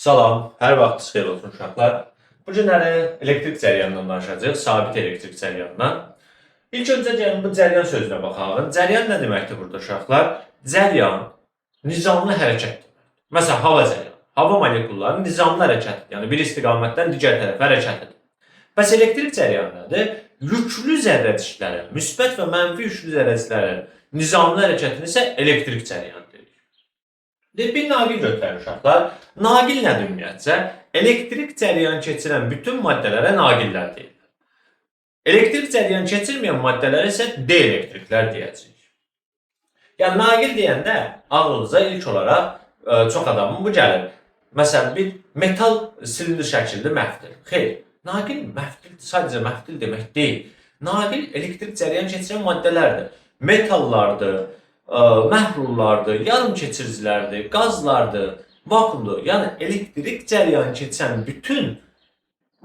Salam, hər vaxtınız xeyir olsun uşaqlar. Bu günləri elektrik cəryanından danışacağıq, sabit elektrik cəryanından. İlk öncə gəlin bu cəryan sözünə baxaq. Cəryan nə deməkdir burada uşaqlar? Cəryan nizamlı hərəkət. Məsələn, hava cəryanı. Hava molekulları nizamlı hərəkət, yəni bir istiqamətdən digər tərəfə hərəkət edir. Bəs elektrik cəryanı nədir? Yüklü zərrəciklərin, müsbət və mənfi yüklü zərrəciklərin nizamlı hərəkətini isə elektrik cəryanı deyilir. Bir naqil götürək uşaqlar. Naqil nədir ümumiyyətcə? Elektrik cəryanı keçirən bütün maddələrə naqillər deyilir. Elektrik cəryanı keçirməyən maddələrə isə D-elektriklər deyəcəyik. Yəni, naqil deyəndə ağlınıza ilk olaraq çox adamın bu gəlir. Məsələn, bir metal silindir şəkildə məhvdir. Xeyr, naqil məhvdir, sadəcə məhvdir demək deyil. Naqil elektrik cəryanı keçirən maddələrdir. Metallardır, məhlullardır, yarım keçiricilərdir, qazlardır, vakuumdur. Yəni, elektrik cəryanı keçən bütün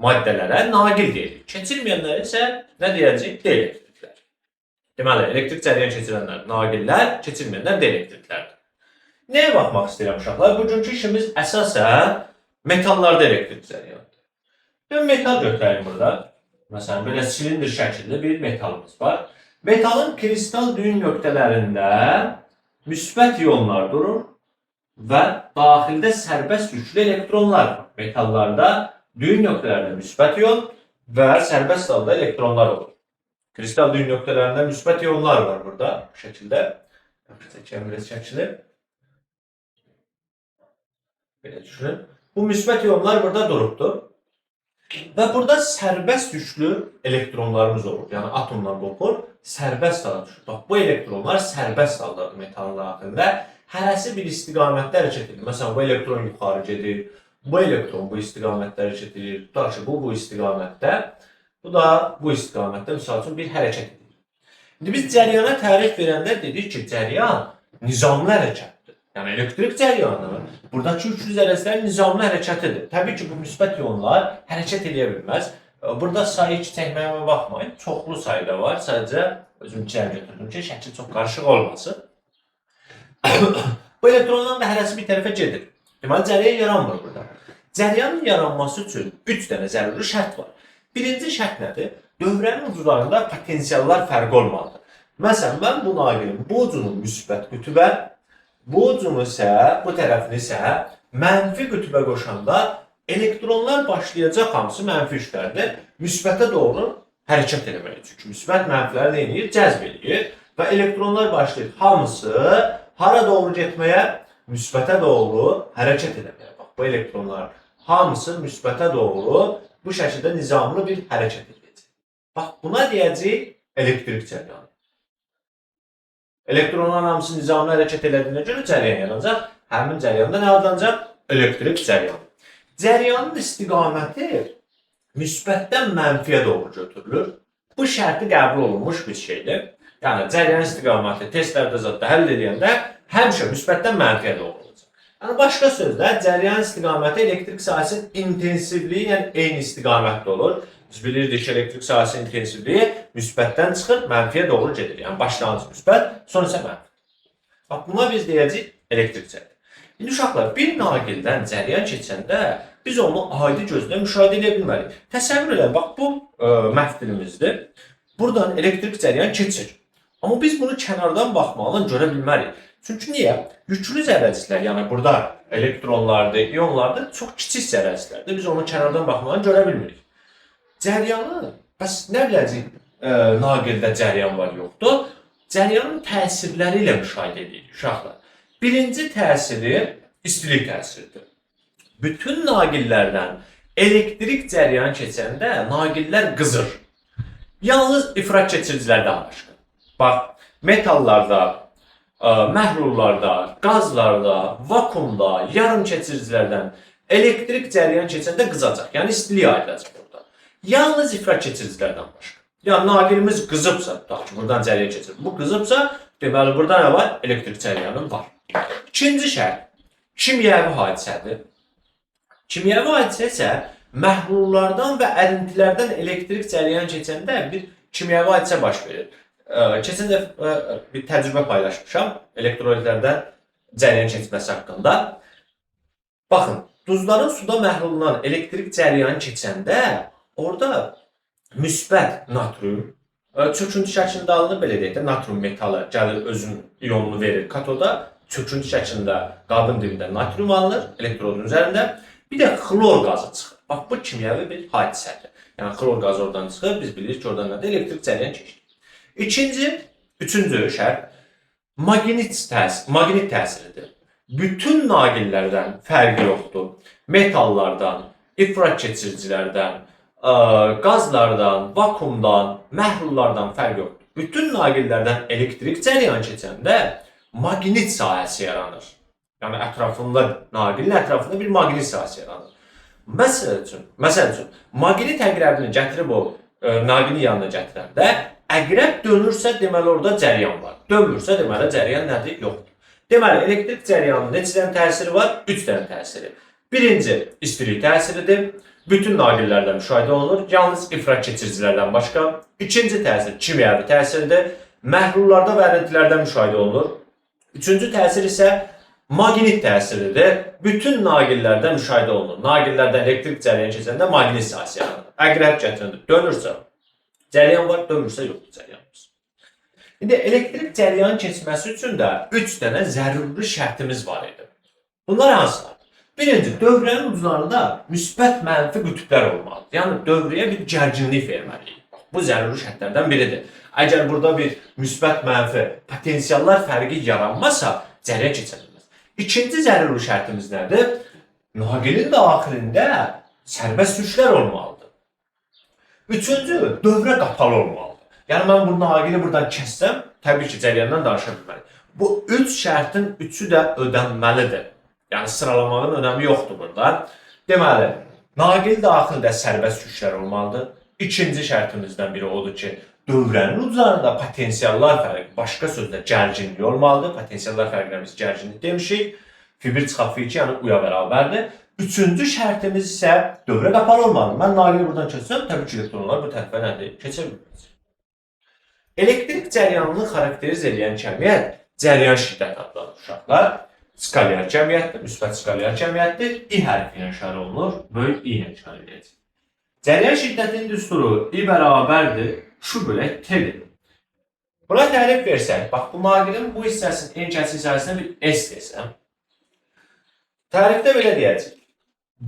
maddələrə naqil deyilir. Keçirməyənlər isə nə deyəcək? D-elektriklər. Deməli, elektrik cəryanı keçirənlər naqillər, keçirməyənlər D-elektriklərdir. Nəyə baxmaq istəyirəm uşaqlar? Bugünkü işimiz əsasən metallarda elektrik cəryanıdır. Ben metal götürəyim burada. Məsələn, belə silindir şəkildə bir metalımız var. Metalın kristal düyün nöqtələrində müsbət iyonlar durur və daxildə sərbəst yüklü elektronlar var. Metallarda düyün nöqtələrində müsbət iyon və sərbəst halda elektronlar olur. Kristal düyün nöqtələrində müsbət iyonlar var burada bu şəkildə. Şəkili. Belə düşünün. Bu müsbət iyonlar burada durubdur. Və burada sərbəst yüklü elektronlarımız olur. Yəni atomdan qopur, sərbəst hala düşür. Bax, bu elektronlar sərbəst haldadır metalın daxilində. Hərəsi bir istiqamətdə hərəkət edir. Məsələn, bu elektron yuxarı gedir, bu elektron bu istiqamətdə hərəkət edir. Tutaq ki, bu istiqamətdə, bu da bu istiqamətdə misal üçün bir hərəkət edir. İndi biz cəryana tərif verəndə dedik ki, cəryan nizamlı hərəkətdir. Yəni elektrik cəryanı buradakı yüklü zərrəciklərin nizamlı hərəkətidir. Təbii ki, bu müsbət iyonlar hərəkət edə bilməz. Burada sayı çəkməyimə baxmayın. Çoxlu sayıda var. Sadəcə özüm içəri götürdüm ki, şəkil çox qarışıq olmasın. Bu elektronların da hərəsi bir tərəfə gedir. Deməli, cəryan yaranmır burada. Cəryanın yaranması üçün 3 dənə zəruri şərt var. Birinci şərt nədir? Dövrənin uclarında potensiallar fərqi olmalıdır. Məsələn, mən bu naqilin bu ucunu müsbət qütübə, bu ucunu isə, bu tərəfini isə mənfi qütübə qoşanda elektronlar başlayacaq hamısı mənfi yüklərdir. Müsbətə doğru hərəkət etməlidir. Çünki müsbət mənfiləri nə edir? Cəzb edir və elektronlar başlayır hamısı hara doğru getməyə? Müsbətə doğru hərəkət etməyə. Bax, bu elektronlar hamısı müsbətə doğru bu şəkildə nizamlı bir hərəkət edəcək. Bax, buna deyəcək elektrik cəryanı. Elektronların hamısı nizamlı hərəkət elədiyinə görə cəryan yaranacaq. Həmin cəryanda nə adlanacaq? Elektrik cəryanı. Cəryanın istiqaməti müsbətdən mənfiyə doğru götürülür. Bu şərti qəbul olunmuş bir şeydir. Yəni, cəryan istiqaməti testlərdə zətdə həll edəndə həmişə müsbətdən mənfiyə doğru olacaq. Yəni, başqa sözlə, cəryan istiqaməti elektrik sahəsinin intensivliyi, yəni eyni istiqamətdə olur. Biz bilirdik ki, elektrik sahəsinin intensivliyi müsbətdən çıxır, mənfiyə doğru gedir. Yəni, başlanğıc müsbət, sonra isə mənfi. Bax, buna biz deyəcəyik elektrik cəryanı. İndi uşaqlar, bir naqildən cəryan keçəndə biz onu adi gözlə müşahidə edə bilmərik. Təsəvvür edin, bax, bu məhvdilimizdir. Buradan elektrik cəryan keçir. Amma biz bunu kənardan baxmaqla görə bilmərik. Çünki niyə? Yüklü zərrəciklər, yəni burada elektronlardır, iyonlardır, çox kiçik zərrəciklərdir. Biz onu kənardan baxmaqla görə bilmirik. Cəryanı, bəs nə biləcək naqildə cəryan var, yoxdur? Cəryanın təsirləri ilə müşahidə edirik, uşaqlar. Birinci təsiri istilik təsiridir. Bütün naqillərdən elektrik cəryanı keçəndə naqillər qızır. Yalnız ifrat keçiricilərdən başqa. Bax, metallarda, məhlullarda, qazlarda, vakuumda, yarım keçiricilərdən elektrik cəryanı keçəndə qızacaq. Yəni istilik ayrılacaq burada. Yalnız ifrat keçiricilərdən başqa. Yəni naqilimiz qızıbsa, tutaq ki, buradan cəryan keçir. Bu qızıbsa, deməli burada nə var? Elektrik cəryanı var. İkinci şərt kimyəvi hadisədir. Kimyəvi hadisə isə məhlullardan və ərintilərdən elektrik cəryanı keçəndə bir kimyəvi hadisə baş verir. Keçən dəfə bir təcrübə paylaşmışam elektrolitlərdən cəryan keçməsi haqqında. Baxın, Duzların suda məhlulunan elektrik cəryanı keçəndə orada müsbət natrium çöküntü şəklində alınır, belə deyək də, natrium metalı gəlir özünün ionunu verir katoda, çöküntü şəklində qabın dibində natrium alınır elektrodun üzərində. Bir də xlor qazı çıxır. Bax, bu kimyəvi bir hadisədir. Yəni, xlor qazı oradan çıxır, biz bilirik ki, oradan nədir? Elektrik cəryan keçir. Üçüncü şərt maqnit təsiridir. Bütün naqillərdən fərqi yoxdur. Metallardan, ifrat keçiricilərdən, qazlardan, vakuumdan, məhlullardan fərq yoxdur. Bütün naqillərdən elektrik cəryan keçəndə maqnit sahəsi yaranır. Yəni naqilin ətrafında bir maqnit sahəsi yaranır. Məsəl üçün, maqnit əqrəbini gətirib o naqilin yanına gətirəndə əqrəb dönürsə, deməli orada cəryan var. Dönmürsə, deməli cəryan nədir? Yoxdur. Deməli, elektrik cəryanının neçə dənə təsiri var? 3 dənə təsiri. Birinci, istilik təsiridir. Bütün naqillərdən müşahidə olunur. Yalnız ifrat keçiricilərdən başqa. İkinci təsir kimyəvi təsirdir. Məhlullarda və ərintilərdən müşahidə olunur. Üçüncü təsir isə maqnit təsiridir. Bütün naqillərdə müşahidə olunur. Naqillərdən elektrik cəryan keçəndə maqnit sahəsi yaranır. Əqrəb gətirilib dönürsə cəryan var, dönürsə yoxdur cəryanımız. İndi elektrik cəryanın keçməsi üçün də 3 dənə zəruri şərtimiz var idi. Bunlar hansılar? Birinci, dövrənin uclarında müsbət mənfi qütblər olmalıdır. Yəni, dövrəyə bir gərginlik verməliyik. Bu zəruri şərtlərdən biridir. Əgər burada bir müsbət mənfi potensiallar fərqi yaranmasa, cəryan keçə bilməz. İkinci zəruri şərtimiz nədir? Naqilin daxilində sərbəst sürüşlər olmalıdır. Üçüncü, dövrə qapalı olmalıdır. Yəni, mən bu naqili buradan kəssəm, təbii ki, cəryandan danışa bilməliyim. Bu 3 şərtin 3'ü də ödənməlidir. Yəni, sıralamağın önəmi yoxdur burada. Deməli, naqil daxildə sərbəst sürüşlər olmalıdır. İkinci şərtimizdən biri odur ki, dövrənin uclarında potensiallar fərqi, başqa sözlə gərginlik olmalıdır. Potensiallar fərqinə biz gərginlik demişik. Fibr çıxaq fi2, yəni uya bərabərdir. Üçüncü şərtimiz isə dövrə qapalı olmalıdır. Mən naqili buradan keçsəm, təbii ki, elektronlar bu tərəfə nədir? Keçə bilməz. Elektrik cəryanını xarakteriz edən kəmiyyət cəryan şiddəti adlanır uşaqlar. Skalyar cəmiyyətdir, müsbət skalyar cəmiyyətdir. I hərfi ilə işarə olunur, böyük I ilə işarə edəcək. Cəryan şiddətinin düsturu I bərabərdir, Q bölək T'dir. Buna tərif versək, bax bu naqilin bu hissəsinin en kəsi hissəsinə bir S desəm, tərifdə belə deyəcək.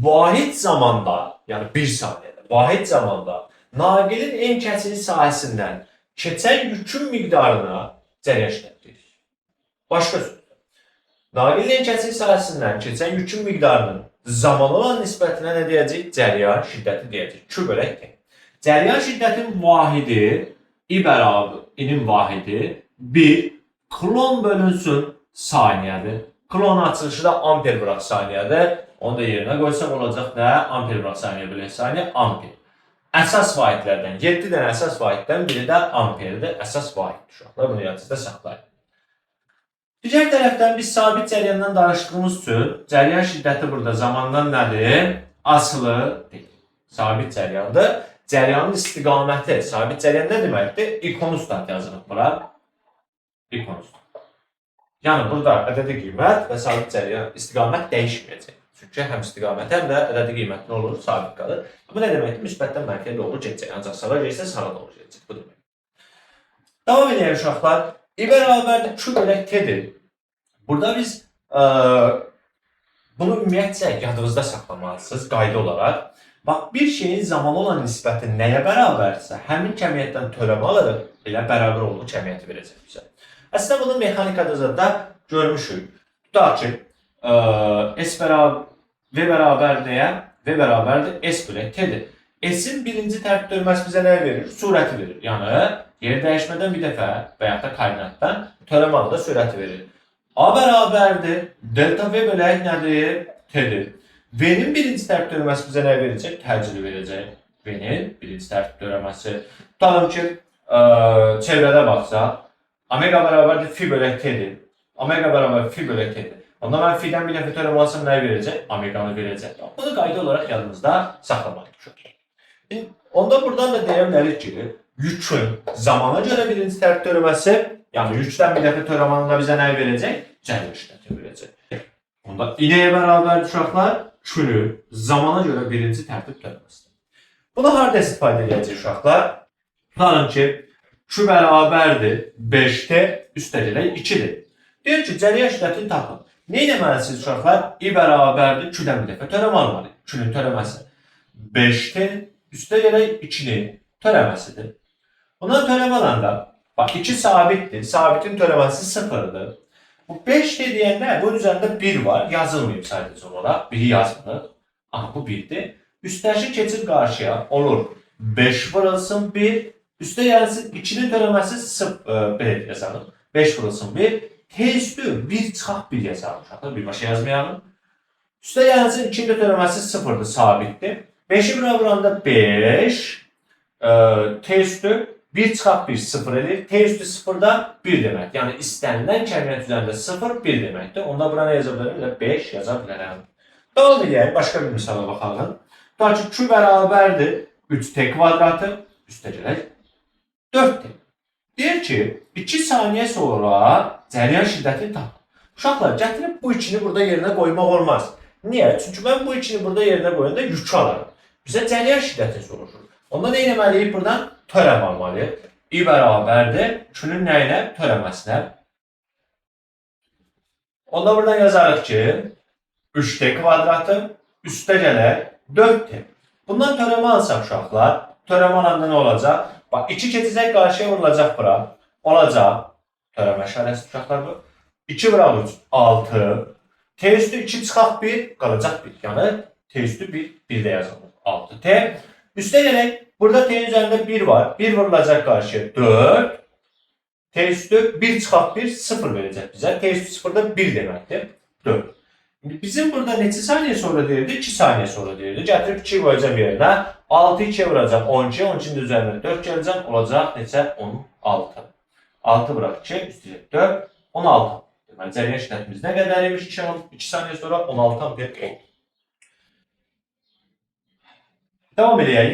Vahid zamanda, yəni 1 saniyədə, vahid zamanda naqilin en kəsili sahəsindən keçən yükün miqdarına cəryan şiddəti deyirik. Başqa söz. Naqilin en kəsili sahəsindən keçən yükün miqdarının zaman olan nisbətinə nə deyəcək? Cəryan şiddəti deyəcək. Q bölək T. Cəryan şiddətin vahidi I bərabər, I-nin vahidi 1 klon bölünsün saniyədir. Klon açılışı da amper bıraq saniyədir. Onu da yerinə qoysam olacaq nə? Amper bıraq saniyə bölək saniyə amper. Əsas vahidlərdən 7 dənə əsas vahiddən biri də amperdir. Əsas vahiddir uşaqlar. Bunu yadınızda saxlayın. Digər tərəfdən biz sabit cəryandan danışdığımız üçün cəryan şiddəti burada zamandan nədir? Asılı deyil. Sabit cəryandır. Cəryanın istiqaməti, sabit cəryan nə deməkdir? İkonustat yazılıb bura. İkonustat. Yəni burada ədədi qiymət və sabit cəryan istiqamət dəyişməyəcək. Çünki həm istiqamət, həm də ədədi qiymət nə olur? Sabit qalır. Bu nə deməkdir? Müsbətdən mənfiyə doğru gedəcək. Ancaq sağa gəlsə sağa doğru gedəcək. Bu demək. Davam edək uşaqlar. I bərabərdir Q bölək T'dir. Burada biz bunu ümumiyyətcə yadınızda saxlamalısınız qayda olaraq. Bax, bir şeyin zaman olan nisbəti nəyə bərabərsə, həmin kəmiyyətdən törəmə alırıq, elə bərabər olduğu kəmiyyəti verəcək bizə. Əslində bunu mexanikada da görmüşük. Tutaq ki, V bərabər nəyə? V bərabərdir S bölək T'dir. S-in birinci tərk dönməsi bizə nə verir? Sürəti verir. Yəni, yer dəyişmədən bir dəfə və yaxud da koordinatdan törəmə alında sürəti verir. A bərabərdir. Delta V bölək nədir? T'dir. V-nin birinci tərk dönməsi bizə nə verəcək? Təcili verəcək. V-nin birinci tərk dönməsi. Tutalım ki, çevrədə baxsaq, omega bərabərdir Fi bölək T'dir. Omega bərabər Fi bölək T'dir. Onda mən Fi-dən bir dəfə törəmə alsam nəyi verəcək? Omeganı verəcək. Bunu qayda olaraq yadınızda saxlamalıyıq. Onda buradan da deyə bilərik ki, yükün zamana görə birinci tərk dönməsi, yəni yükdən bir dəfə törəmə alında bizə nəyi verəcək? Cəryan şiddəti verəcək. Onda i-yə bərabərdir uşaqlar? Q-nü zamana görə birinci tərtib törəməsidir. Bunu harada istifadə edəcək uşaqlar? Tutalım ki, Q bərabərdir 5t üstəgələk 2-dir. Deyir ki, cəriyyə şiddətini tapın. Nə etməlisiniz uşaqlar? I bərabərdir Q-dən bir dəfə törəm almalıyıq. Q-nün törəməsi 5t üstəgələk 2-nin törəməsidir. Bundan törəm alanda, bax 2 sabitdir, sabitin törəməsi 0-dır. Bu 5t deyəndə bunun üzərində 1 var, yazılmayıb sadəcə olaraq, 1-i yazmırıq. Aha, bu 1-dir. Üstəşi keçir qarşıya, olur 5 vurulsun 1, üstə gəlsin 2-nin törəməsi 0 yazalım. 5 vurulsun 1, t üstü 1 çıxaq 1 yazalım uşaqlar, birbaşa yazmayalım. Üstə gəlsin 2-nin törəməsi 0-dır, sabitdir. 5-i buna vuranda 5, t üstü 1 çıxaq 1 0 edir. T üstü 0-da 1 demək. Yəni istənilən kəmiyyət üzərində 0 1 deməkdir. Onda bura nə yaza bilərəm? 5 yaza bilərəm. Davam edək, başqa bir misala baxalım. Tutaq ki, Q bərabərdir 3t kvadratı üstəgələk 4t. Deyir ki, 2 saniyə sonra cəryan şiddətini tapın. Uşaqlar, gətirib bu ikini burada yerinə qoymaq olmaz. Niyə? Çünki mən bu ikini burada yerinə qoyanda yükü alarım. Bizə cəryan şiddətini soruşur. Onda nə etməliyik buradan? Törəm almalıyıq. I bərabərdir Q-nün nəyinə? Törəməsinə. Onda buradan yazarıq ki, 3t kvadratı üstəgələk 4t. Bundan törəmə alsaq uşaqlar, törəmə alanda nə olacaq? Bax, 2 keçəcək qarşıya vurulacaq bura. Olacaq. Törəmə işarəsi uşaqlar bu. 2 vuraq 3, 6. T üstü 2 çıxaq 1, qalacaq 1. Yəni, T üstü 1, 1-də yazılır. 6t. Üstə gələk, burada t'nin üzərində 1 var. 1 vurulacaq qarşıya 4. T üstü 1 çıxaq 1, 0 verəcək bizə. T üstü 0-da 1 deməkdir. 4. Bizim burada neçə saniyə sonra deyirdi? 2 saniyə sonra deyirdi. Gətirib 2 qoyacam yerinə. 6 2-yə vuracaq 12. 12-nin üzərində 4 gələcəm. Olacaq neçə? 16. 6 bıraq 2, üstü 4, 16. Deməli, cəriyyə şiddətimiz nə qədər imiş? 2 saniyə sonra 16 amper oldu. Davam edək.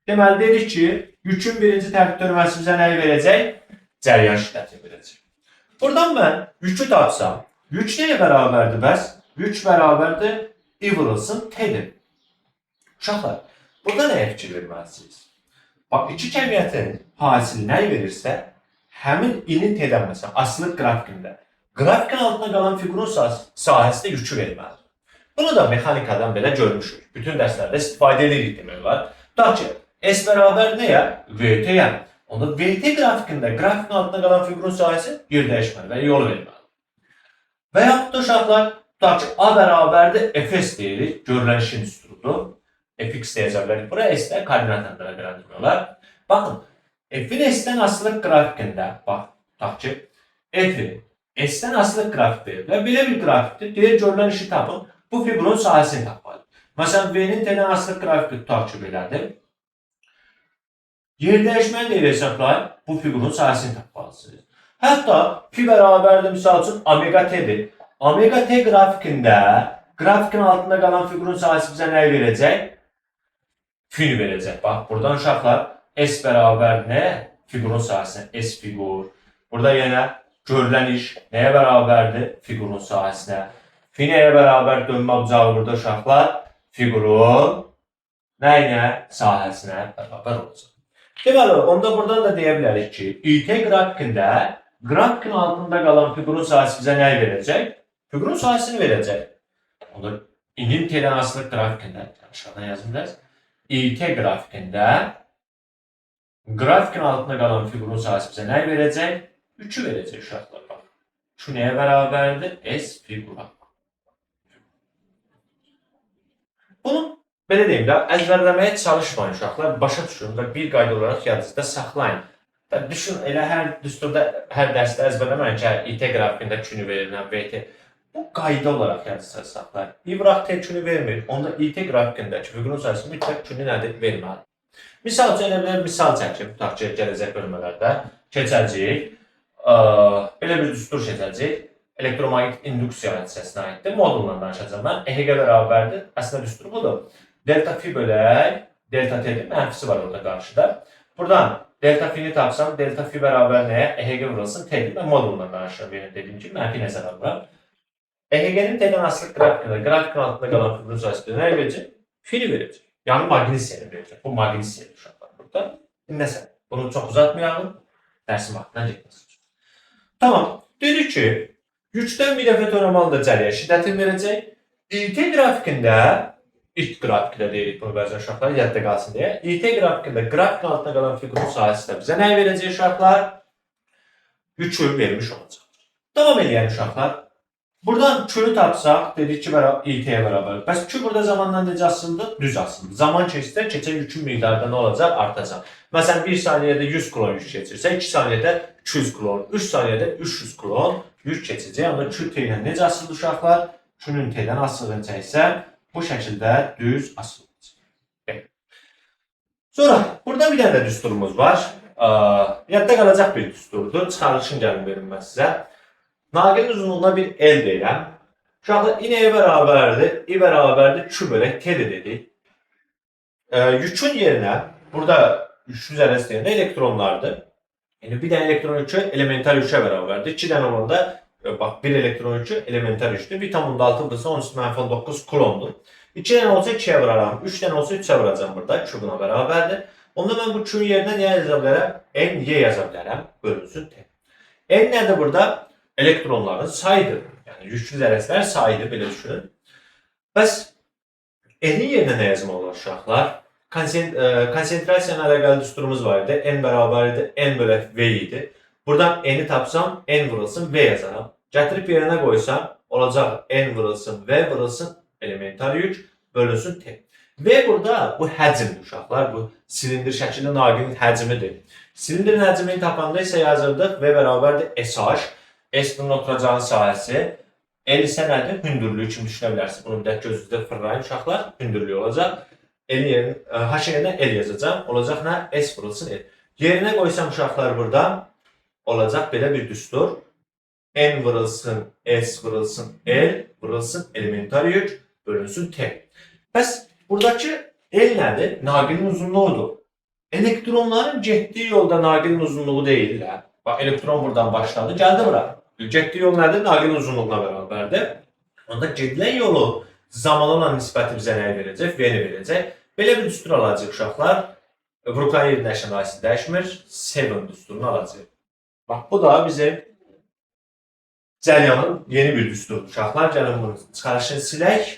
Deməli, dedik ki, yükün birinci tərtib törəməsi bizə nəyi verəcək? Cəryan şiddətini verəcək. Buradan mən yükü tapsam, yük nəyə bərabərdir bəs? Yük bərabərdir, I vurulsun T'dir. Uşaqlar, burada nəyə fikir verməlisiniz? Bax, iki kəmiyyətin hasili nəyi verirsə, həmin I-nin T'dən məsələn, asılıq qrafikində. Grafikin altına qalan fiqurun sahəsində yükü verməlidir. Bunu da mexanikadan belə görmüşük. Bütün dərslərdə istifadə edirik demək var. Tutaq ki, S bərabər nəyə? VT-yə. Onda VT qrafikində qrafikin altında qalan fiqurun sahəsi yer dəyişməli və yol verməli. Və yaxud da uşaqlar, tutaq ki, A bərabərdir Fs deyirik. Görülən işin üstüdür. Fx deyəcək bilərik. Buraya S-dən koordinatını da verəndirmək olar. Baxın, F-in S-dən asılıq qrafikində, bax, tutaq ki, F-in S-dən asılıq qrafikdir. Və belə bir grafikdir. Deyir, görülən işi tapın. Bu fiqurun sahəsini tapmalı. Məsələn, V-nin T-dən asılıq qrafiki tutaq ki, belədir. Yer dəyişməni də hesablayın, bu fiqurun sahəsini tapmalısınız. Hətta pi bərabərdir, misal üçün, omega t-dir. Omega t qrafikində, grafikin altında qalan fiqurun sahəsi bizə nəyi verəcək? Fini verəcək. Bax, buradan uşaqlar, S bərabər nə? Fiqurun sahəsinə, S fiqur. Burada yenə görülən iş nəyə bərabərdir? Fiqurun sahəsinə. Fi nəyə bərabər dönmə bucağı burada uşaqlar? Fiqurun nəyinə? Sahəsinə bərabər olacaq. Deməli, onda buradan da deyə bilərik ki, İT qrafikində grafikin altında qalan fiqurun sahəsi bizə nəyi verəcək? Fiqurun sahəsini verəcək. Onda İ'nin T'dən asılıq qrafikində, aşağıdan yazım biraz. İT qrafikində grafikin altında qalan fiqurun sahəsi bizə nəyi verəcək? 3'ü verəcək uşaqlar. Şu nəyə bərabərdir? S fiqura. Bunu belə deyim də, əzbərləməyə çalışmayın uşaqlar, başa düşün və bir qayda olaraq yadınızda saxlayın. Düşün, elə hər düsturda, hər dərsdə əzbərləməyin ki, İT qrafikində Q-nü verirəm, VT. Bu qayda olaraq yadınızda saxlayın. İbraq T Q-nü vermir, onda İT qrafikindəki fiqurun sayısı mütləq Q-nü nədir? Verməli. Misal üçün, elə bir misal çəkim, tutaq ki, gələcək bölmələrdə keçəcəyik. Belə bir düstur keçəcəyik. Elektromagnetik induksiya hadisəsinə aiddir. Modulla danışacağım mən. EHG bərabərdir. Əslində düstur budur. Delta fi bölək, delta t'dir, mənfisi var orada qarşıda. Buradan delta fi'ni tapsam, delta fi bərabər nəyə? EHG vurulsun t'dir. Mən modulla danışıram, dediyim kimi, mənfi nəzərə alıram. EKG'nin T'den asılı grafik altında qalan fibrin sayısı nə verəcək? Fili verəcək. Yəni maqnisiyanı verəcək. Bu magnisiya uşaqlar burada. Məsələn, bunu çox uzatmayalım. Dərsin vaxtından getməsin. Tamam. Dedik ki, gücdən bir dəfə tonamalda cərəyan şiddətini verəcək. İT qrafikində, ilk qrafikdə deyirik bunu bəzən uşaqlar, yadda qalsın deyə. İT qrafikində qrafikin altında qalan figurun sahəsi də bizə nə verəcək uşaqlar? Yükü vermiş olacaq. Davam edən uşaqlar. Buradan Q'yu tapsaq, dedik ki, İT-yə bərabər. Bəs Q burada zamandan necə asıldı? Düz asıldı. Zaman keçsə, keçən yükün miqdarı nə olacaq? Artacaq. Məsələn, 1 saniyədə 100 kilon yük keçirsə, 2 saniyədə 200 kilon, 3 saniyədə 300 kilon yük keçəcək. Onda Q T ilə necə asıldı uşaqlar? Q-nün T-dən asılınca isə bu şəkildə düz asılacaq. Sonra, burada bir dənə də düsturumuz var. Yadda qalacaq bir düsturdur. Çıxarılışın gəlin verim mən sizə. Naqilin uzunluğuna bir el deyirəm. Uşaqlar, İ-yə bərabərdir, İ bərabərdir, Q bölək T də dedik. Yükün yerinə, burada yükün zərrəsi deyəndə elektronlardır. Yəni, bir dənə elektron yükü elementar yükə bərabərdir. 2 dənə orada, bax, bir elektron yükü elementar yükdür. 1,6 burası 13-9 kulondur. 2 dənə olsa 2-yə vuraram, 3 dənə olsa 3-ə vuracam burada. Q buna bərabərdir. Onda mən bu Q-ün yerinə niyə yaza bilərəm? N, Y yaza bilərəm, bölünsün T. N nədir burada? Elektronların sayıdır. Yəni, yüklü zərrəsilər sayıdır, belə düşünün. Bəs, N-in yerinə nə yazmaq olur uşaqlar? Konsentrasiyanın əlaqəli düsturumuz var idi. N bərabər idi, N bölək V idi. Buradan N-i tapsam, N vurulsun, V yazaram. Gətirib yerinə qoysam, olacaq N vurulsun, V vurulsun, elementar yük, bölünsün T. V burada bu həcmdir uşaqlar, bu silindir şəkilli naqilin həcmidir. Silindirin həcmini tapanda isə yazırdıq, V bərabərdir SH. S bunun oturacağın sahəsi. L isə nədir? Hündürlüyü kimi düşünə bilərsiniz. Bunu bir də gözünüzdə fırlayın uşaqlar. Hündürlüyü olacaq. H yerinə L yazacaq. Olacaq nə? S vurulsun L. Yerinə qoysam uşaqlar burada olacaq belə bir düstur. N vurulsun, S vurulsun, L vurulsun, elementar yük, bölünsün T. Bəs buradakı L nədir? Naqilin uzunluğudur. Elektronların getdiyi yolda naqilin uzunluğu deyirlər. Bax, elektron buradan başladı, gəldi bura. Getdiyi yol nədir? Naqilin uzunluğuna bərabərdir. Onda gedilən yolu zamana olan nisbəti bizə nəyi verəcək? V-ni verəcək. Belə bir düstur alacaq uşaqlar. Bruklan yerində əşən ayısı dəyişmir. 7 düsturunu alacaq. Bax, bu da bizim cəryanın yeni bir düsturdur uşaqlar. Gəlin bunu çıxarışını silək.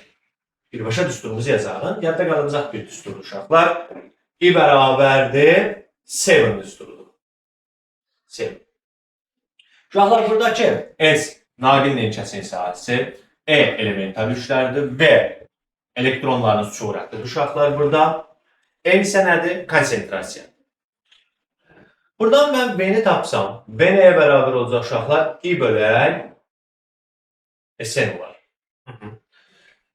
Birbaşa düsturumuzu yazarıq. Yadda qalacaq bir düsturdur uşaqlar. İ bərabərdir 7 düsturudur. 7. Uşaqlar, buradakı S naqil neçəsinin sahəsi, E elementar yüklərdir, V elektronların surətidir. Uşaqlar, burada N isə nədir? Konsentrasiya. Buradan mən V-ni tapsam, V nəyə bərabər olacaq uşaqlar? I bölək SN var.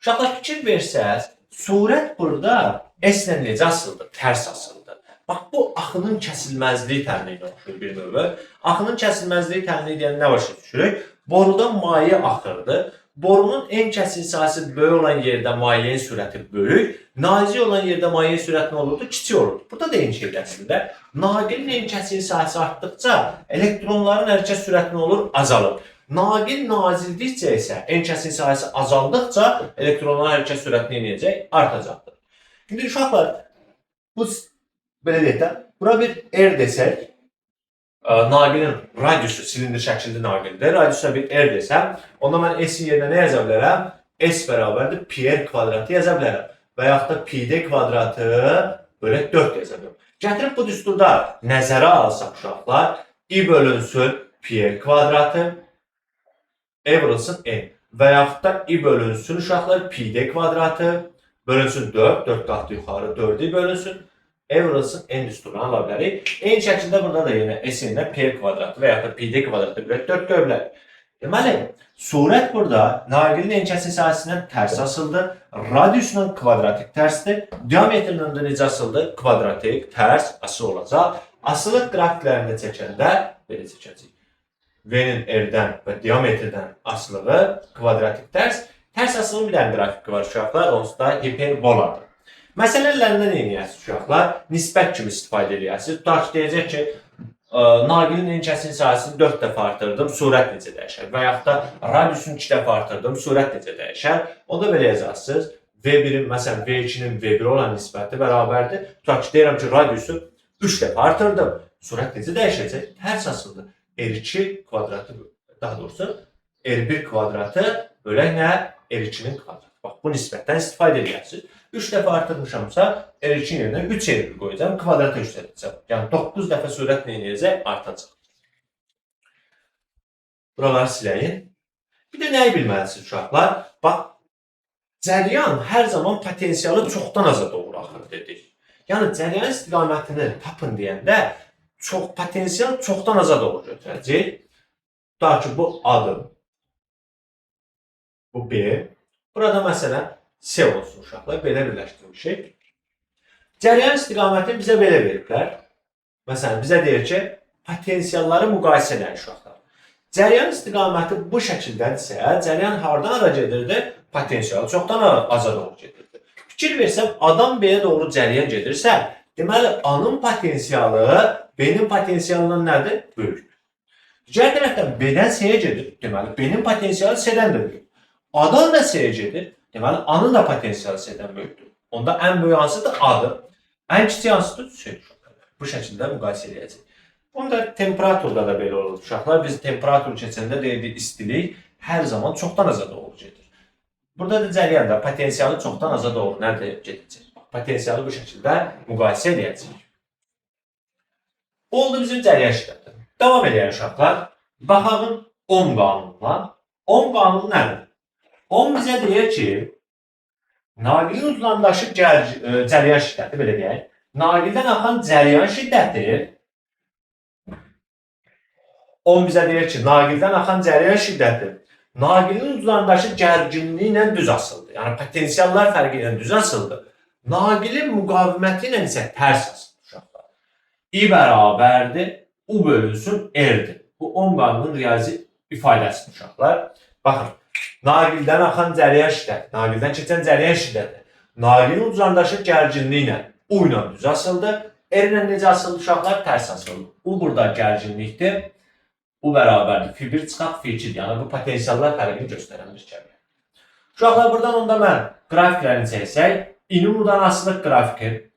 Uşaqlar, fikir versəz, surət burada S-lə necə asıldır? Tərs asıldır. Bax, bu axının kəsilməzliyi təminə oxşuyur bir növü. Axının kəsilməzliyi təmin edən nə başa düşürük? Borudan maye axırdı. Borunun en kəsil sahəsi böyük olan yerdə mayenin sürəti böyük, nazik olan yerdə mayenin sürəti nə olurdu? Kiçik olurdu. Burada da eyni şeydir əslində. Naqilin en kəsil sahəsi artdıqca elektronların hərəkət sürəti nə olur? Azalır. Naqil nazildikcə isə en kəsil sahəsi azaldıqca elektronların hərəkət sürəti nə edəcək? Artacaqdır. Şimdi uşaqlar, bu belə deyək də, bura bir R desək, naqilin radiusu silindir şəkilli naqildir. Radiusa bir R desəm, onda mən S-in yerinə nə yaza bilərəm? S bərabərdir pi-r kvadratı yaza bilərəm. Və yaxud da pi-d kvadratı bölək 4 yaza bilərəm. Gətirib bu düsturda nəzərə alsaq uşaqlar, I bölünsün pi-r kvadratı, E vurulsun N. Və yaxud da I bölünsün uşaqlar pi-d kvadratı, bölünsün 4, 4 qatı yuxarı 4-i bölünsün. E vurulsun N düsturunu ala bilərik. Eyni şəkildə burada da yenə S-ində P kvadratı və ya da P-d kvadratı bölək 4 görə bilərik. Deməli, surət burada naqilin en kəsil sahəsindən tərs asıldı. Radiusunun kvadratik tərsdir. Diametrindən də necə asıldı? Kvadratik tərs asılı olacaq. Asılıq qrafiklərində çəkəndə belə çəkəcək. V-nin R-dən və diametrdən asılığı kvadratik tərs. Tərs asılığın bir dənə qrafiki var uşaqlar. Onsuz da hiperboladır. Məsələlərindən eyniyyəsiz uşaqlar, nisbət kimi istifadə edəyəsiz. Tutaq ki, deyəcək ki, naqilin enerjisinin sayəsini 4 dəfə artırdım, sürət necə dəyişər? Və yaxud da radiusunu 2 dəfə artırdım, sürət necə dəyişər? Onda belə yazarsınız. V1-in, məsələn, V2-nin V1 olan nisbəti bərabərdir. Tutaq ki, deyirəm ki, radiusu 3 dəfə artırdım. Sürət necə dəyişəcək? Tərs asıldı. R2 kvadratı, daha doğrusu R1 kvadratı bölək nə? R2-nin kvadratı. Bax, bu nisbətdən istifadə edəcəksiniz. 3 dəfə artırmışamsa, R2 yerinə 3 R1 qoyacağım, kvadrata yüksələcəm. Yəni 9 dəfə sürət nə edəcək? Artacaq. Buraları siləyim. Bir də nəyi bilməlisiniz uşaqlar? Bax, cəryan hər zaman potensialı çoxdan aza doğru axır dedik. Yəni, cəryan istiqamətini tapın deyəndə, potensial çoxdan aza doğru götürəcək. Daha ki, bu adım, bu B. Burada məsələn, C olsun uşaqlar, belə birləşdirmişik. Cəryan istiqamətini bizə belə veriblər. Məsələn, bizə deyir ki, potensialları müqayisə edin uşaqlar. Cəryan istiqaməti bu şəkildədirsə, cəryan hardan ara gedirdi? Potensialı çoxdan aza doğru gedirdi. Fikir versəm, A'dan B'yə doğru cəryan gedirsə, deməli, A'nın potensialı B'nin potensialından nədir? Böyükdür. Digər tərəfdən B'dən C'yə gedir, deməli, B'nin potensialı C'dən də böyükdür. A'dan da C'yə gedir, deməli, A'nın da potensialı C'dən böyükdür. Onda ən böyük hansıdır? A'dır. Ən kiçik hansıdır? C'dir. Bu şəkildə müqayisə edəcək. Bunda temperaturda da belə olur uşaqlar. Biz temperatur keçəndə deyirik, istilik hər zaman çoxdan aza doğru gedir. Burada da cəryan da potensialı çoxdan aza doğru nədir? Gedəcək. Potensialı bu şəkildə müqayisə edəcək. Oldu bizim cəryan şiddəti. Davam edək uşaqlar. Baxalım Ohm qanununa. Ohm qanunu nədir? Ohm bizə deyir ki, naqilin uzlandaşı cəryan şiddəti, belə deyək, naqildən axan cəryan şiddəti, Ohm bizə deyir ki, naqildən axan cəryan şiddəti, naqilin uzlandaşı gərginliyi ilə düz asıldı. Yəni, potensiallar fərqi ilə düz asıldı. Naqilin müqaviməti ilə isə tərs asıldı uşaqlar. I bərabərdir, U bölünsün R'dir. Bu Ohm qanunun riyazi ifadəsidir uşaqlar. Baxın. Naqildən axan cəryan şiddəti, naqildən keçən cəryan şiddəti, naqilin uzandaşı gərginliyi ilə U ilə düz asıldı. R ilə necə asıldı uşaqlar? Tərs asıldı. U burada gərginlikdir. U bərabərdir. F1 çıxaq F2-dir. Yəni bu potensiallar fərqini göstərən bir cəryan. Uşaqlar buradan onda mən qrafiklərini çəksək, İ'nin U'dan asılı qrafiki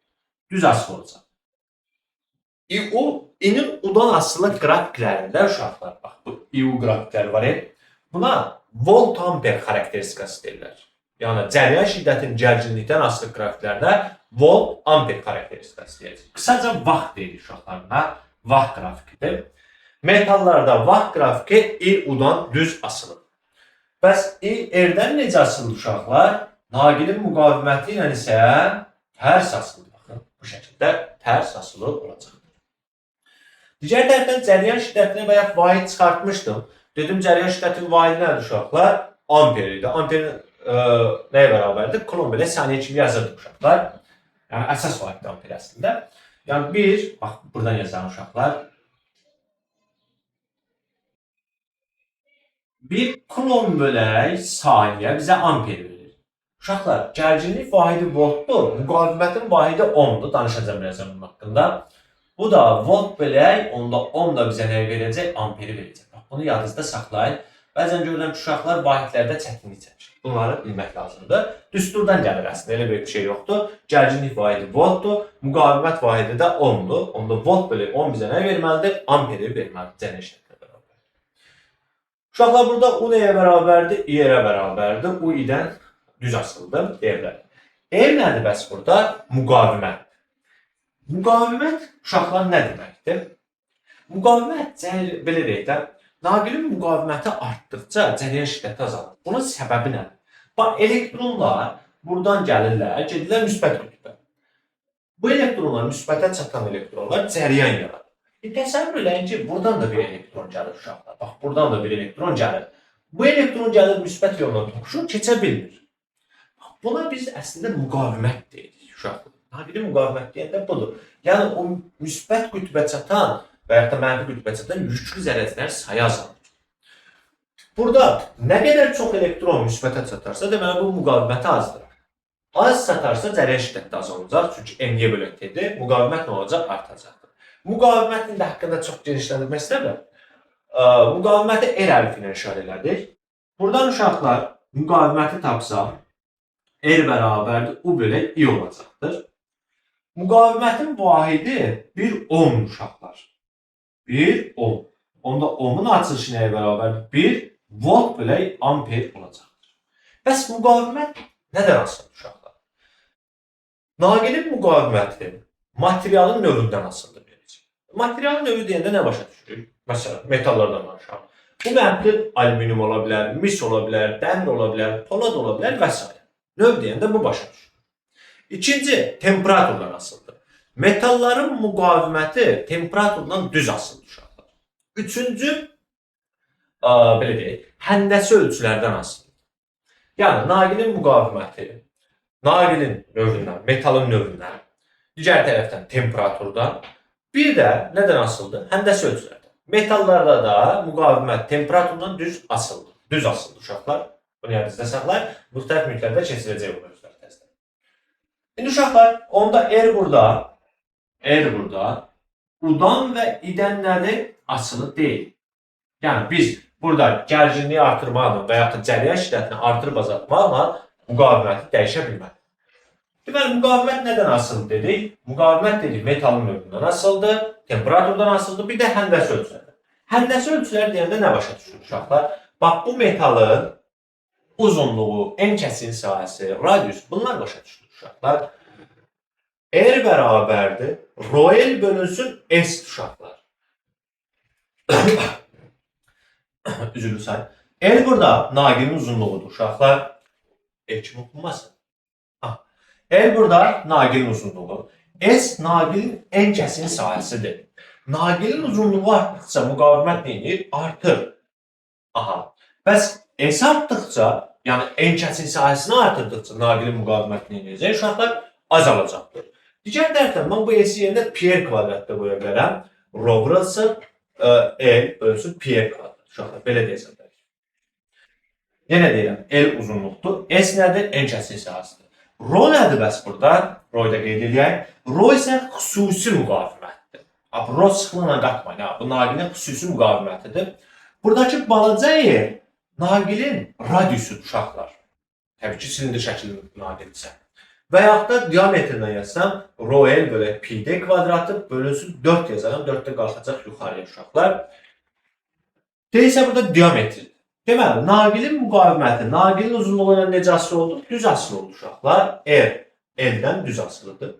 düz asılı olacaq. İ'nin U'dan asılı qrafiklərində uşaqlar, bax bu İ'U qrafikləri var. Buna volt amper xarakteristikası deyirlər. Yəni, cəryan şiddətinin gərginlikdən asılı qrafiklərdə volt amper xarakteristikası deyəcək. Qısaca vaxt deyirik uşaqlarına, vaxt qrafikidir. Metallarda vaxt qrafiki I-U'dan düz asılır. Bəs I-R'dən necə asılır uşaqlar? Naqilin müqaviməti ilə isə tərs asılır. Baxın, bu şəkildə tərs asılı olacaqdır. Digər tərəfdən cəryan şiddətini bayaq vahid çıxartmışdım. Dedim, cəryan şiddətinin vahidi nədir uşaqlar? Amper idi. Amperin nəyə bərabərdir? Kulomb belə saniyə kimi yazırdıq uşaqlar. Yəni, əsas vahiddir amper əslində. Yəni, bax, buradan yazan uşaqlar. 1 kulomb bölək saniyə bizə amper verir. Uşaqlar, gərginlik vahidi voltdur, müqavimətin vahidi ohmdur. Danışacağım birazdan bunun haqqında. Bu da volt bölək, onda ohm da bizə nəyə verəcək? Amperi verəcək. Bunu yadınızda saxlayın. Bəzən görürəm ki, uşaqlar vahidlərdə çətinlik çəkir. Bunları bilmək lazımdır. Düsturdan gəlir əslində, elə bir şey yoxdur. Gərginlik vahidi voltdur, müqavimət vahidi də ohmdur. Onda volt bölək ohm bizə nə verməlidir? Amperi verməlidir cəryan şiddətinə bərabər. Uşaqlar, burada U nəyə bərabərdir? I-yə bərabərdir. U I-dən düz asıldı, deyirlər. R nədir bəs burada? Müqavimət. Müqavimət uşaqlar nə deməkdir? Müqavimət, belə deyək də, naqilin müqaviməti artdıqca cəryan şiddəti azalır. Bunun səbəbi nədir? Bax, elektronlar buradan gəlirlər, gedirlər müsbət qütbə. Bu elektronlar, müsbətə çatan elektronlar cəryan yaradır. Təsəvvür eləyin ki, buradan da bir elektron gəlir uşaqlar. Bax, buradan da bir elektron gəlir. Bu elektron gəlir müsbət yolla toxuşur, keçə bilmir. Buna biz əslində müqavimət deyirik uşaqlar. Naqilin müqavimət deyəndə budur. Yəni, o müsbət qütbə çatan və yaxud da mənfi qütbə çatan yüklü zərərçilər sayı azalır. Burada nə qədər çox elektron müsbətə çatarsa, deməli bu müqaviməti azdır. Az çatarsa cəryan şiddəti azalacaq, çünki M-yə bölək dedi, müqavimət nə olacaq? Artacaqdır. Müqavimətin də haqqında çox genişləndirmək istəmirəm. Müqaviməti el hərfi ilə işarə elədik. Buradan uşaqlar müqaviməti tapsaq, R bərabərdir U bölə I olacaqdır. Müqavimətin vahidi 1 ohm uşaqlar. 1 ohm. Onda ohmun açılışı nəyə bərabərdir? 1 volt bölə amper olacaqdır. Bəs müqavimət nədən asılıdır uşaqlar? Naqilin müqaviməti materialın növündən asılıdır. Materialın növü deyəndə nə başa düşürük? Məsələn, metallardan danışaq. Bu məhdud alüminium ola bilər, mis ola bilər, dəmir ola bilər, polad ola bilər və s. Növ deyəndə bu başa düşürük. İkinci, temperaturdan asılıdır. Metalların müqaviməti temperaturdan düz asılıdır uşaqlar. Üçüncü, belə deyək, həndəsi ölçülərdən asılıdır. Yəni, naqilin müqaviməti, naqilin növündən, metalın növündən, digər tərəfdən temperaturdan, bir də nədən asılıdır? Həndəsi ölçülərdən. Metallarda da müqavimət temperaturdan düz asılıdır. Düz asılıdır uşaqlar. Bunu yadınızda saxlayın. Müxtəlif mühitlərdə keçirəcək bu mövzuları təzdən. İndi uşaqlar, onda R burada, U-dan və I-dən nədir? Asılı deyil. Yəni biz burada gərginliyi artırmaqla və yaxud da cəryan şiddətini artırıb azaltmaqla müqaviməti dəyişə bilmədik. Deməli, müqavimət nədən asılıdır dedik? Müqavimət dedik metalın növündən asılıdır, temperaturdan asılıdır, bir də həndəsi ölçülərdən. Həndəsi ölçülər deyəndə nə başa düşürük uşaqlar? Bax, bu metalın uzunluğu, en kəsin sahəsi, radius, bunlar başa düşürük uşaqlar. R bərabərdir, Rho-L bölünsün S uşaqlar. Üzülü say. L burada naqilin uzunluğudur uşaqlar. Kim okunmasın? L burada naqilin uzunluğu. S naqilin en kəsin sahəsidir. Naqilin uzunluğu artdıqca müqavimət neyini? Artır. Aha. Bəs S artdıqca, yəni en kəsin sahəsini artırdıqca naqilin müqavimət neyini? Uşaqlar azalacaqdır. Digər tərəfdən mən bu S yerində pi kvadratda qoya bilərəm. Rho burası L bölünsün pi kvadrat. Uşaqlar belə deyəsən. Yenə deyirəm, L uzunluqdur. S nədir? En kəsin sahəsidir. Rho nədir bəs burada? Rho'yu da qeyd edək. Rho isə xüsusi müqavimətdir. Rho sıxlığına qatmayın. Bu naqilin xüsusi müqavimətidir. Buradakı balaca yer naqilin radiusudur uşaqlar. Təbii ki, silindir şəklində naqildirsə. Və yaxud da diametrindən yazsam, Rho L bölə pi d kvadratı bölünsün 4 yazarım. 4-də qalxacaq yuxarıya uşaqlar. Deyilsə burada diametridir. Deməli, naqilin müqaviməti, naqilin uzunluğu ilə necə asılı oldu? Düz asılı oldu uşaqlar. R, L-dən düz asılıdır.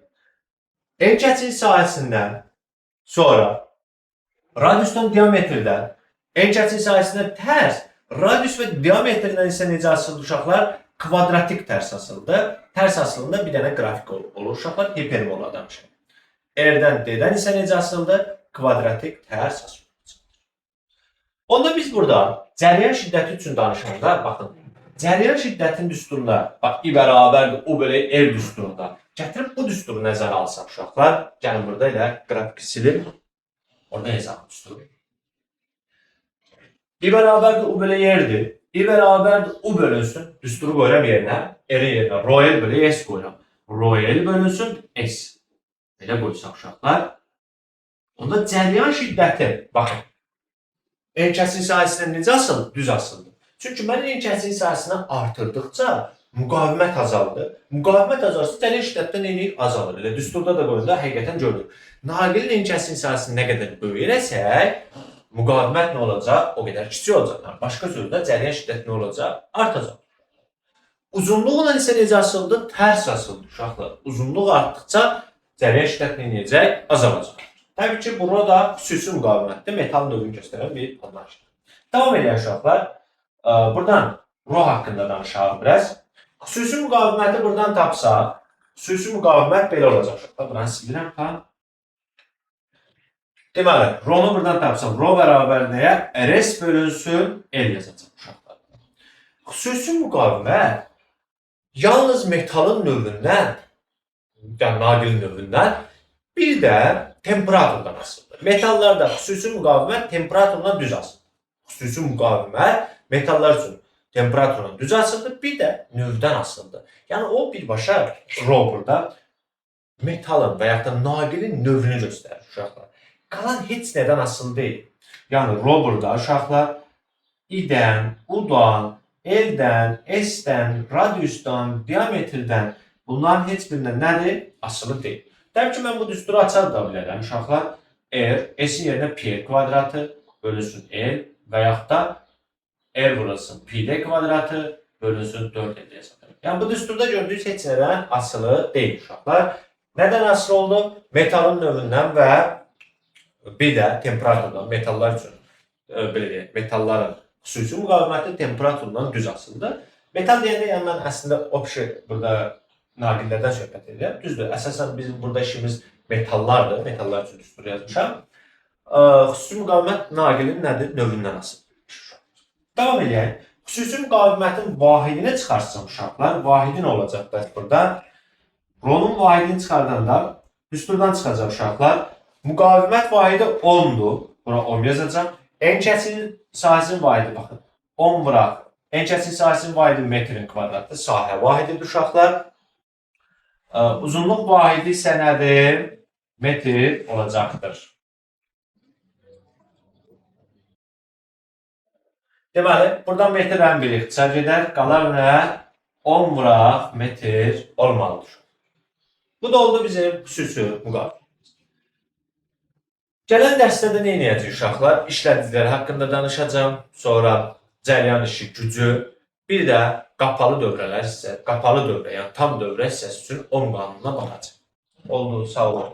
En kəsin sahəsindən sonra radiusdan diametrdən, en kəsin sahəsindən tərs, radius və diametrdən isə necə asılıdır uşaqlar? Kvadratik tərs asılıdır. Tərs asılında bir dənə qrafik olur uşaqlar, hiperbola danışır. R-dən D-dən isə necə asılıdır? Kvadratik tərs asılıdır. Onda biz burada cəryan şiddəti üçün danışanda, baxın, cəryan şiddətinin düsturunda, bax, I bərabərdir, U bölə R düsturunda, gətirib bu düsturu nəzərə alsaq uşaqlar, gəlin burada ilə qrafiki silir, orada hesabı düsturu. I bərabərdir, U bölə R'dir, I bərabərdir, U bölünsün, düsturu qoyuram yerinə, R yerinə, Rho L bölə S qoyuram, Rho L bölünsün S. Belə qoysaq uşaqlar, onda cəryan şiddəti, baxın, en kəsin sahəsindən necə asılır? Düz asılır. Çünki mən en kəsin sahəsini artırdıqca müqavimət azalır. Müqavimət azalırsa cəryan şiddətdən neyini azalır. Elə düsturda da qoyunda həqiqətən görülür. Naqilin en kəsin sahəsini nə qədər böyüyərək, müqavimət nə olacaq? O qədər kiçik olacaq. Başqa sözlə cəryan şiddəti nə olacaq? Artacaq. Uzunluğla isə necə asıldı? Tərs asıldı uşaqlar. Uzunluq artdıqca cəryan şiddəti neyəcək? Azalacaq. Təbii ki, burada xüsusi müqavimətdir, metal növünü göstərən bir anlayışdır. Davam edən uşaqlar, buradan Rho haqqında danışaq biraz. Xüsusi müqaviməti buradan tapsaq, xüsusi müqavimət belə olacaq uşaqlar. Buranı silirəm tam. Deməli, Rho-nu buradan tapsam, Rho bərabər nəyə? RS bölünsün L yazacaq uşaqlar. Xüsusi müqavimət yalnız metalın növündən, yəni naqilin növündən, bir də temperaturdan asılıdır. Metallarda xüsusi müqavimət temperaturdan düz asılıdır. Xüsusi müqavimət metallar üçün temperaturdan düz asılıdır, bir də növdən asılıdır. Yəni o birbaşa Rho burada metalın və yaxud da naqilin növünü göstərir uşaqlar. qalan heç nədən asılı deyil. Yəni rho burada uşaqlar i-dən, u-dan, l-dən, s-dən, radiusdan, diametrdən bunların heç birindən nədir? Asılı deyil. Təbii ki, mən bu düsturu açar da bilərəm uşaqlar. R, s-in yerinə pi kvadratı bölünsün l və yaxud da r vurulsun pi-d kvadratı bölünsün 4d hesabı. Yəni bu düsturda gördüyünüz heç nədən asılı deyil uşaqlar. Nədən asılı oldu? Metalın növündən və bir də temperaturdan, metallar üçün belə deyək, metalların xüsusi müqaviməti temperaturdan düz asılıdır. Metal deyəndə yəni mən əslində opşi burada naqillərdən söhbət edirəm. Düzdür, əsasən bizim burada işimiz metallardır. Metallar üçün düstur yazmışam. Xüsusi müqavimət naqilin nədir? Növündən asılıdır. Davam edək. Xüsusi müqavimətin vahidini çıxarsam uşaqlar, vahidi nə olacaq bəs burada? Rho'nun vahidini çıxardanda düsturdan çıxacaq uşaqlar. Müqavimət vahidi 10'dur. Bura 10 yazacaq. Enkəsin sahəsinin vahidi baxın. 10 vuraq. Enkəsin sahəsinin vahidi metrin kvadratdır. Sahə vahididir uşaqlar. Uzunluq vahidi isə nədir? Metr olacaqdır. Deməli, buradan metrlərin biri ixtisar gedər. Qalar nə? 10 vuraq metr olmalıdır. Bu da oldu bizim xüsusi müqaviməmiz. Gələn dərsdə də nə edəcəyik uşaqlar? İşlədiciləri haqqında danışacağım. Sonra cəryan işi gücü. Bir də qapalı dövrələr isə, qapalı dövrə, yəni tam dövrə hissəsi üçün ohm qanununa baxacağım. Oldu, sağ olun.